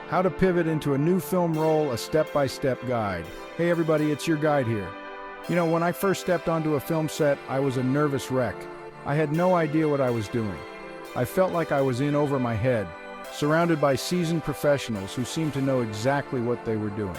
How to pivot into a new film role, a step-by-step guide. Hey everybody, it's your guide here. When I first stepped onto a film set, I was a nervous wreck. I had no idea what I was doing. I felt like I was in over my head, surrounded by seasoned professionals who seemed to know exactly what they were doing.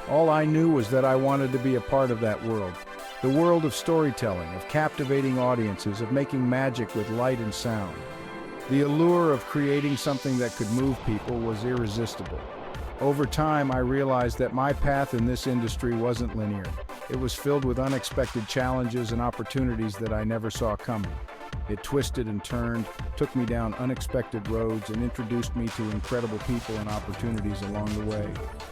All I knew was that I wanted to be a part of that world. The world of storytelling, of captivating audiences, of making magic with light and sound. The allure of creating something that could move people was irresistible. Over time, I realized that my path in this industry wasn't linear. It was filled with unexpected challenges and opportunities that I never saw coming. It twisted and turned, took me down unexpected roads, and introduced me to incredible people and opportunities along the way.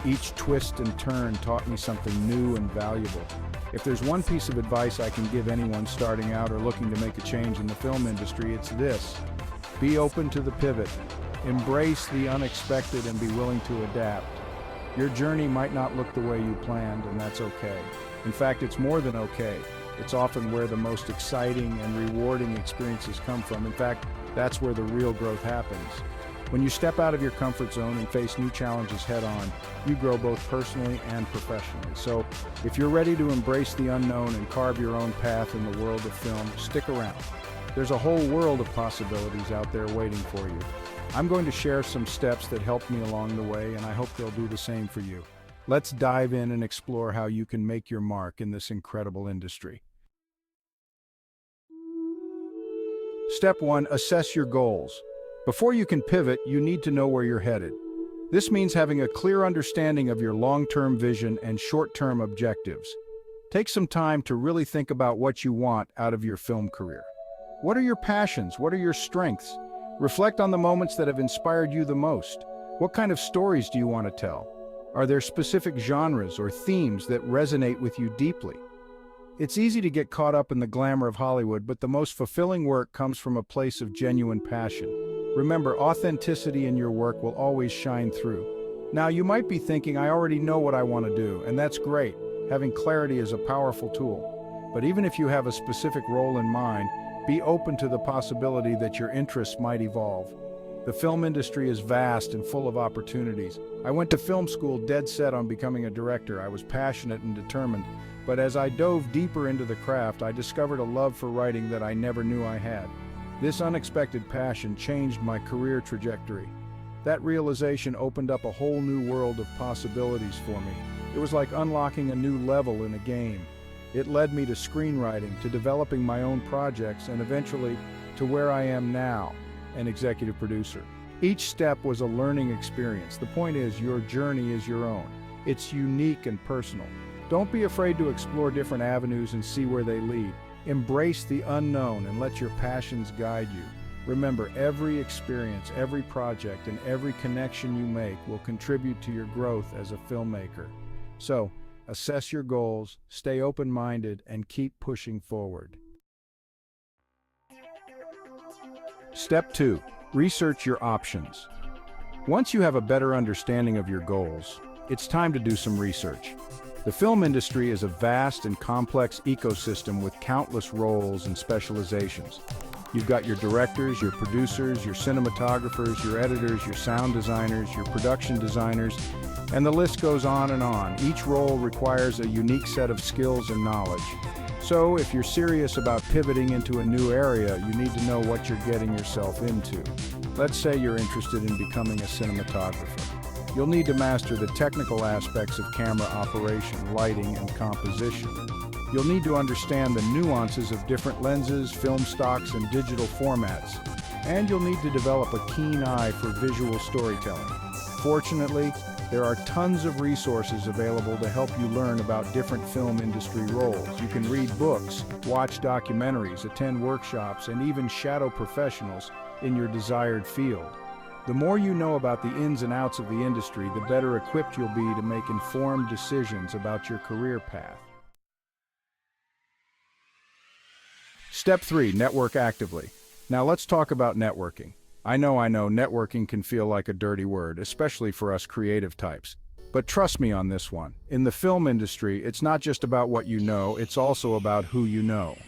Each twist and turn taught me something new and valuable. If there's one piece of advice I can give anyone starting out or looking to make a change in the film industry, it's this. Be open to the pivot. Embrace the unexpected and be willing to adapt. Your journey might not look the way you planned, and that's okay. In fact, it's more than okay. It's often where the most exciting and rewarding experiences come from. In fact, that's where the real growth happens. When you step out of your comfort zone and face new challenges head-on, you grow both personally and professionally. So, if you're ready to embrace the unknown and carve your own path in the world of film, stick around. There's a whole world of possibilities out there waiting for you. I'm going to share some steps that helped me along the way, and I hope they'll do the same for you. Let's dive in and explore how you can make your mark in this incredible industry. Step 1. Assess your goals. Before you can pivot, you need to know where you're headed. This means having a clear understanding of your long-term vision and short-term objectives. Take some time to really think about what you want out of your film career. What are your passions? What are your strengths? Reflect on the moments that have inspired you the most. What kind of stories do you want to tell? Are there specific genres or themes that resonate with you deeply? It's easy to get caught up in the glamour of Hollywood, but the most fulfilling work comes from a place of genuine passion. Remember, authenticity in your work will always shine through. Now, you might be thinking, I already know what I want to do, and that's great. Having clarity is a powerful tool. But even if you have a specific role in mind, be open to the possibility that your interests might evolve. The film industry is vast and full of opportunities. I went to film school dead set on becoming a director. I was passionate and determined, but as I dove deeper into the craft, I discovered a love for writing that I never knew I had. This unexpected passion changed my career trajectory. That realization opened up a whole new world of possibilities for me. It was like unlocking a new level in a game. It led me to screenwriting, to developing my own projects, and eventually to where I am now, an executive producer. Each step was a learning experience. The point is, your journey is your own. It's unique and personal. Don't be afraid to explore different avenues and see where they lead. Embrace the unknown and let your passions guide you. Remember, every experience, every project, and every connection you make will contribute to your growth as a filmmaker. So, assess your goals, stay open-minded, and keep pushing forward. Step 2. Research your options. Once you have a better understanding of your goals, it's time to do some research. The film industry is a vast and complex ecosystem with countless roles and specializations. You've got your directors, your producers, your cinematographers, your editors, your sound designers, your production designers, and the list goes on and on. Each role requires a unique set of skills and knowledge. So, if you're serious about pivoting into a new area, you need to know what you're getting yourself into. Let's say you're interested in becoming a cinematographer. You'll need to master the technical aspects of camera operation, lighting, and composition. You'll need to understand the nuances of different lenses, film stocks, and digital formats. And you'll need to develop a keen eye for visual storytelling. Fortunately, there are tons of resources available to help you learn about different film industry roles. You can read books, watch documentaries, attend workshops, and even shadow professionals in your desired field. The more you know about the ins and outs of the industry, the better equipped you'll be to make informed decisions about your career path. Step 3. Network actively. Now let's talk about networking. I know, networking can feel like a dirty word, especially for us creative types. But trust me on this one. In the film industry, it's not just about what you know, it's also about who you know.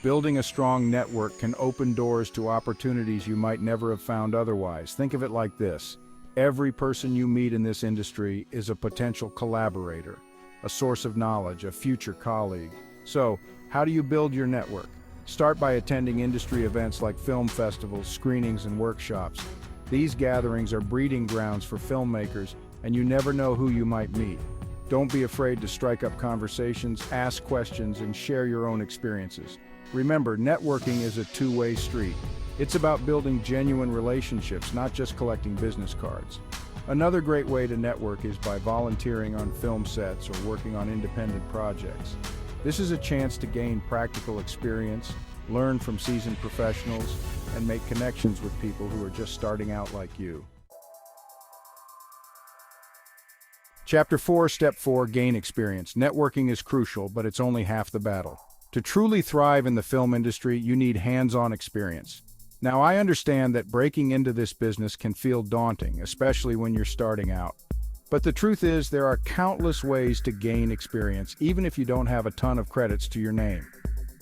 Building a strong network can open doors to opportunities you might never have found otherwise. Think of it like this. Every person you meet in this industry is a potential collaborator, a source of knowledge, a future colleague. So, how do you build your network? Start by attending industry events like film festivals, screenings, and workshops. These gatherings are breeding grounds for filmmakers, and you never know who you might meet. Don't be afraid to strike up conversations, ask questions, and share your own experiences. Remember, networking is a two-way street. It's about building genuine relationships, not just collecting business cards. Another great way to network is by volunteering on film sets or working on independent projects. This is a chance to gain practical experience, learn from seasoned professionals, and make connections with people who are just starting out like you. Chapter 4, Step 4, Gain Experience. Networking is crucial, but it's only half the battle. To truly thrive in the film industry, you need hands-on experience. Now, I understand that breaking into this business can feel daunting, especially when you're starting out. But the truth is, there are countless ways to gain experience, even if you don't have a ton of credits to your name.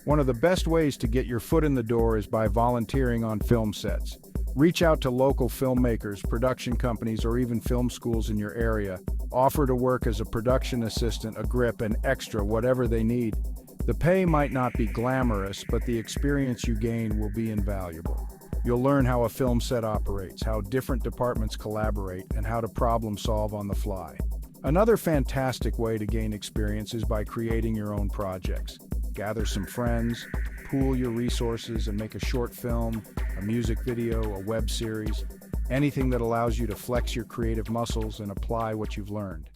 One of the best ways to get your foot in the door is by volunteering on film sets. Reach out to local filmmakers, production companies, or even film schools in your area. Offer to work as a production assistant, a grip, an extra, whatever they need. The pay might not be glamorous, but the experience you gain will be invaluable. You'll learn how a film set operates, how different departments collaborate, and how to problem solve on the fly. Another fantastic way to gain experience is by creating your own projects. Gather some friends, pool your resources, and make a short film, a music video, a web series, anything that allows you to flex your creative muscles and apply what you've learned.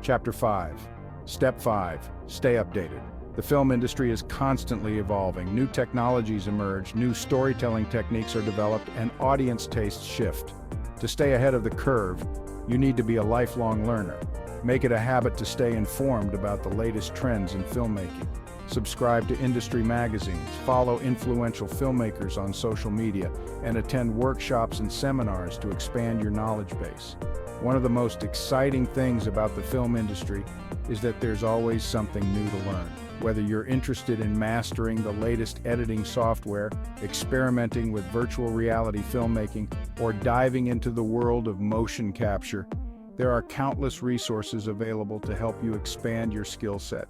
Chapter 5. Step 5. Stay updated. The film industry is constantly evolving. New technologies emerge, new storytelling techniques are developed, and audience tastes shift. To stay ahead of the curve, you need to be a lifelong learner. Make it a habit to stay informed about the latest trends in filmmaking. Subscribe to industry magazines, follow influential filmmakers on social media, and attend workshops and seminars to expand your knowledge base. One of the most exciting things about the film industry is that there's always something new to learn. Whether you're interested in mastering the latest editing software, experimenting with virtual reality filmmaking, or diving into the world of motion capture, there are countless resources available to help you expand your skill set.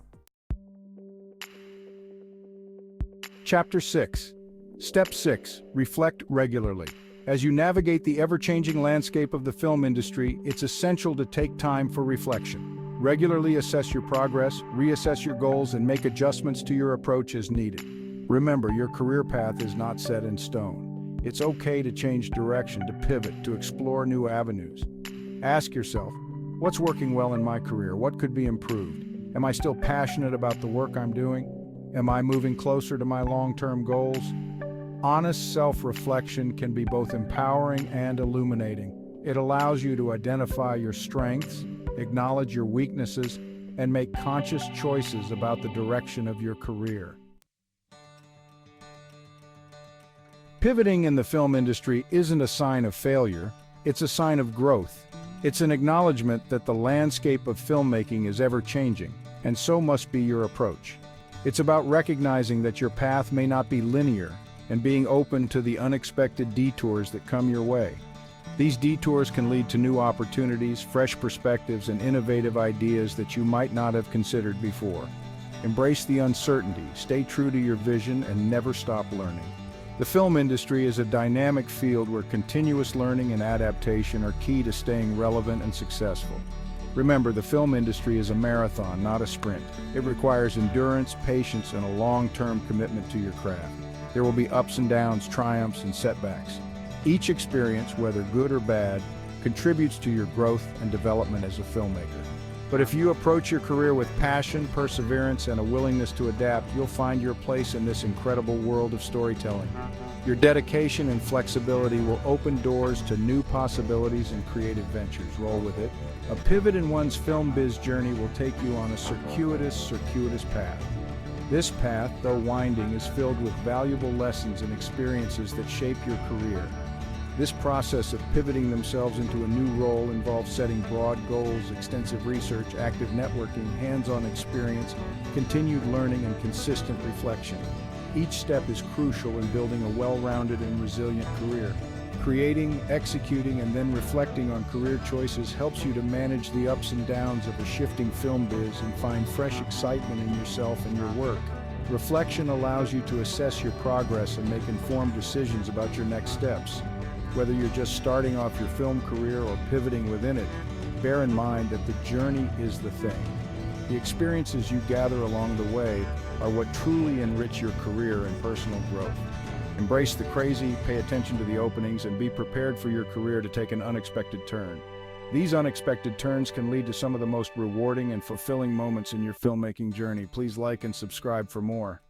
Chapter 6. Step 6. Reflect regularly. As you navigate the ever-changing landscape of the film industry, it's essential to take time for reflection. Regularly assess your progress, reassess your goals, and make adjustments to your approach as needed. Remember, your career path is not set in stone. It's okay to change direction, to pivot, to explore new avenues. Ask yourself, what's working well in my career? What could be improved? Am I still passionate about the work I'm doing? Am I moving closer to my long-term goals? Honest self-reflection can be both empowering and illuminating. It allows you to identify your strengths, acknowledge your weaknesses, and make conscious choices about the direction of your career. Pivoting in the film industry isn't a sign of failure, it's a sign of growth. It's an acknowledgement that the landscape of filmmaking is ever-changing, and so must be your approach. It's about recognizing that your path may not be linear and being open to the unexpected detours that come your way. These detours can lead to new opportunities, fresh perspectives, and innovative ideas that you might not have considered before. Embrace the uncertainty, stay true to your vision, and never stop learning. The film industry is a dynamic field where continuous learning and adaptation are key to staying relevant and successful. Remember, the film industry is a marathon, not a sprint. It requires endurance, patience, and a long-term commitment to your craft. There will be ups and downs, triumphs, and setbacks. Each experience, whether good or bad, contributes to your growth and development as a filmmaker. But if you approach your career with passion, perseverance, and a willingness to adapt, you'll find your place in this incredible world of storytelling. Your dedication and flexibility will open doors to new possibilities and creative ventures. Roll with it. A pivot in one's film biz journey will take you on a circuitous path. This path, though winding, is filled with valuable lessons and experiences that shape your career. This process of pivoting themselves into a new role involves setting broad goals, extensive research, active networking, hands-on experience, continued learning, and consistent reflection. Each step is crucial in building a well-rounded and resilient career. Creating, executing, and then reflecting on career choices helps you to manage the ups and downs of a shifting film biz and find fresh excitement in yourself and your work. Reflection allows you to assess your progress and make informed decisions about your next steps. Whether you're just starting off your film career or pivoting within it, bear in mind that the journey is the thing. The experiences you gather along the way are what truly enrich your career and personal growth. Embrace the crazy, pay attention to the openings, and be prepared for your career to take an unexpected turn. These unexpected turns can lead to some of the most rewarding and fulfilling moments in your filmmaking journey. Please like and subscribe for more.